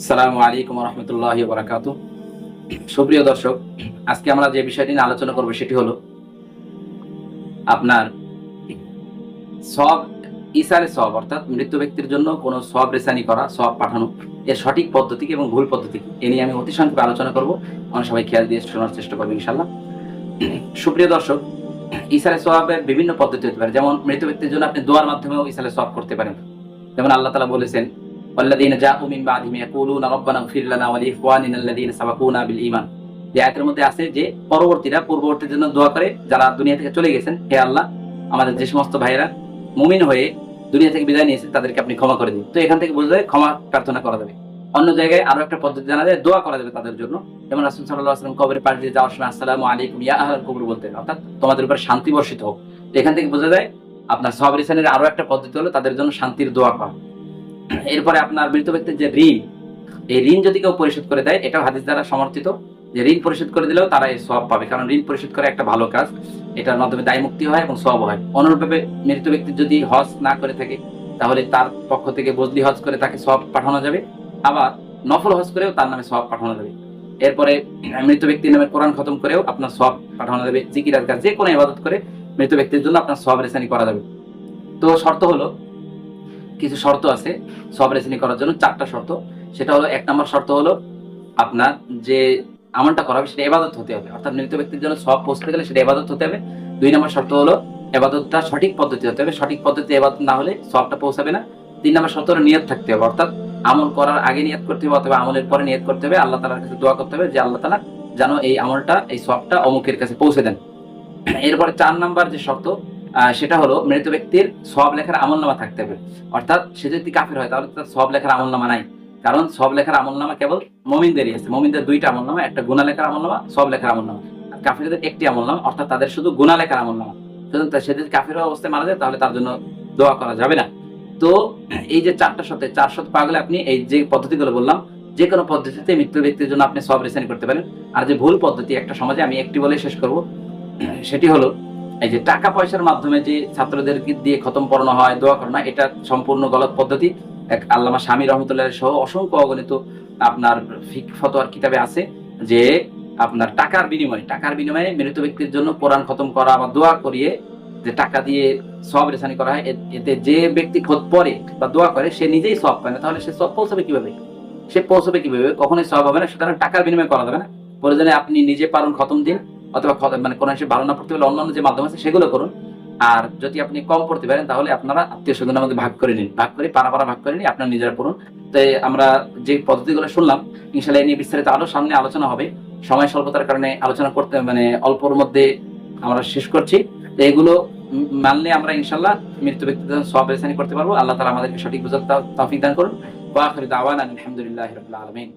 আসসালামু আলাইকুম ওয়া রাহমাতুল্লাহি ওয়া বারাকাতুহু। সুপ্রিয় দর্শক, আজকে আমরা যে বিষয়টি নিয়ে আলোচনা করব সেটি হলো আপনার সওয়াব, ইসালে সওয়াব অর্থাৎ মৃত ব্যক্তির জন্য কোন সওয়াব রেসানি করা, সওয়াব পাঠানো এর সঠিক পদ্ধতি কি এবং ভুল পদ্ধতি কি? এ নিয়ে আমি অতি সংক্ষেপে আলোচনা করব। আমরা সবাই খেয়াল দিয়ে শোনার চেষ্টা করব ইনশাআল্লাহ। সুপ্রিয় দর্শক, ইসালে সওয়াবের বিভিন্ন পদ্ধতি হতে পারে। যেমন মৃত ব্যক্তির জন্য আপনি দোয়ার মাধ্যমেও ইসালে সওয়াব করতে পারেন। যেমন আল্লাহ তাআলা বলেছেন, ওয়াল্লাযীনা জাউ মিন বা'দিহিম ইয়াকুলুনা রাব্বানা ইগফির লানা ওয়া লিইখওয়ানিনা আল্লাযীনা সাবাকুনা বিল ঈমান। যে আয়াতের মধ্যে আছে যে পূর্ববর্তীর জন্য দোয়া করে যারা দুনিয়া থেকে চলে গেছেন, হে আল্লাহ, আমাদের যে সমস্ত ভাইয়েরা মুমিন হয়ে দুনিয়া থেকে বিদায় নিয়েছে তাদেরকে আপনি ক্ষমা করে দিন। তো এখান থেকে বোঝা যায় ক্ষমা প্রার্থনা করা যাবে। অন্য জায়গায় আরো একটা পদ্ধতি জানা যায়, দোয়া করা যাবে তাদের জন্য। যেমন রাসূল সাল্লাল্লাহু আলাইহি ওয়াসাল্লাম কবরের পাশ দিয়ে যাওয়ার সময় আসসালামু আলাইকুম ইয়া আহলাল কবর বলতেন, অর্থাৎ তোমাদের উপর শান্তি বর্ষিত হোক। তো এখান থেকে বোঝা যায় আপনার সওয়াব রিসানের আরো একটা পদ্ধতি হলো তাদের জন্য শান্তির দোয়া করা। এরপরে আপনার মৃত ব্যক্তির যে ঋণ, এই ঋণ যদি কেউ পরিশোধ করে দেয়, এটাও হাদিস দ্বারা সমর্থিত যে ঋণ পরিশোধ করে দিলেও তারা এই সওয়াব পাবে, কারণ ঋণ পরিশোধ করা একটা ভালো কাজ। এটার মাধ্যমে দায় মুক্তি হয় এবং সওয়াব হয়। অনুরূপভাবে মৃত ব্যক্তি যদি হজ না করে থাকে, তাহলে তার পক্ষ থেকে বদলি হজ করে তাকে সওয়াব পাঠানো যাবে, আবার নফল হজ করেও তার নামে সওয়াব পাঠানো যাবে। এরপরে মৃত ব্যক্তির নামে কোরআন খতম করেও আপনার সওয়াব পাঠানো যাবে। জিকির আজকার যে কোনো ইবাদত করে মৃত ব্যক্তির জন্য আপনার সওয়াব রেসানি করা যাবে। তো শর্ত হলো, কিছু শর্ত আছে সওয়াব রেসানি করার জন্য, 4টা শর্ত। সেটা হলো, 1 নম্বর শর্ত হলো আপনার যে আমলটা করা হবে সেটা ইবাদত হতে হবে, অর্থাৎ মৃত ব্যক্তির জন্য সওয়াব পৌঁছতে গেলে সেটা ইবাদত হতে হবে। 2 নম্বর শর্ত হলো ইবাদতটা সঠিক পদ্ধতি হতে হবে, সঠিক পদ্ধতিতে ইবাদত না হলে সওয়াবটা পৌঁছাবে না। 3 নম্বর শর্ত হলো নিয়ত থাকতে হবে, অর্থাৎ আমল করার আগে নিয়ত করতে হবে অথবা আমলের পরে নিয়ত করতে হবে। আল্লাহ তাআলার কাছে দোয়া করতে হবে যে আল্লাহ তাআলা যেন এই আমলটা, এই সওয়াবটা অমুকের কাছে পৌঁছে দেন। এরপরে 4 নাম্বার যে শর্ত, সেটা হলো মৃত ব্যক্তির সওয়াব লেখার আমলনামা থাকতে হবে। অর্থাৎ সে যদি কাফির হয় তাহলে তার সওয়াব লেখার আমলনামা নাই, কারণ সওয়াব লেখার আমলনামা কেবল মুমিনদেরই আছে। মুমিনদের 2টা আমলনামা, একটা গুনাহ লেখার আমলনামা, সওয়াব লেখার আমলনামা। আর কাফিরদের একটি আমলনামা, অর্থাৎ তাদের শুধু গুনাহ লেখার আমলনামা। সুতরাং সে যদি কাফির অবস্থায় মারা যায় তাহলে তার জন্য দোয়া করা যাবে না। তো এই যে 4টা শর্তে 4 শর্ত পাওয়া গেলে আপনি এই যে পদ্ধতিগুলো বললাম, যে কোনো পদ্ধতিতে মৃত ব্যক্তির জন্য আপনি সওয়াব রেসানি করতে পারেন। আর যে ভুল পদ্ধতি একটা সমাজে, আমি একটি বলে শেষ করব, সেটি হলো এই যে টাকা পয়সার মাধ্যমে যে ছাত্রদেরকে দিয়ে খতম পড়ানো হয়, দোয়া করানো, এটা সম্পূর্ণ গলত পদ্ধতি। এক আল্লামা শামী রহমতুল্লাহ সহ অসংখ্য অগণিত আপনার ফিকহ ফতোয়ার কিতাবে আছে যে আপনার টাকার বিনিময়ে মৃত ব্যক্তির জন্য কোরআন খতম করা বা দোয়া করিয়ে যে টাকা দিয়ে সওয়াব রেসানি করা হয়, এতে যে ব্যক্তি খোদ পড়ে বা দোয়া করে সে নিজেই সওয়াব পায় না, তাহলে সে সওয়াব পৌঁছাবে কিভাবে? কখনোই সওয়াব হবে না। সুতরাং টাকার বিনিময়ে করা যাবে না। প্রয়োজনে আপনি নিজে পারুন খতম দিন, অথবা মানে কোরআন শরীফ ভালো না পড়তে পারলে অন্যান্য যে মাধ্যম আছে সেগুলো করুন। আর যদি আপনি কম পড়তে পারেন তাহলে আপনারা আত্মীয় স্বজনের মধ্যে ভাগ করে নিন, পাড়া ভাগ করে নিন, আপনারা নিজেরা পড়ুন। তো আমরা যে পদ্ধতিগুলো শুনলাম, ইনশাআল্লাহ এ নিয়ে বিস্তারিত আরো সামনে আলোচনা হবে। সময় স্বল্পতার কারণে আলোচনা করতে অল্পর মধ্যে আমরা শেষ করছি। তো এগুলো মানলে আমরা ইনশাআল্লাহ মৃত্যু ব্যক্তিদের সওয়াব রেসানি করতে পারবো। আল্লাহ তাআলা আমাদেরকে সঠিক বুঝার তৌফিক দান করুন। ওয়া আখিরু দাওয়ানা আলহামদুলিল্লাহি রাব্বিল আলামিন।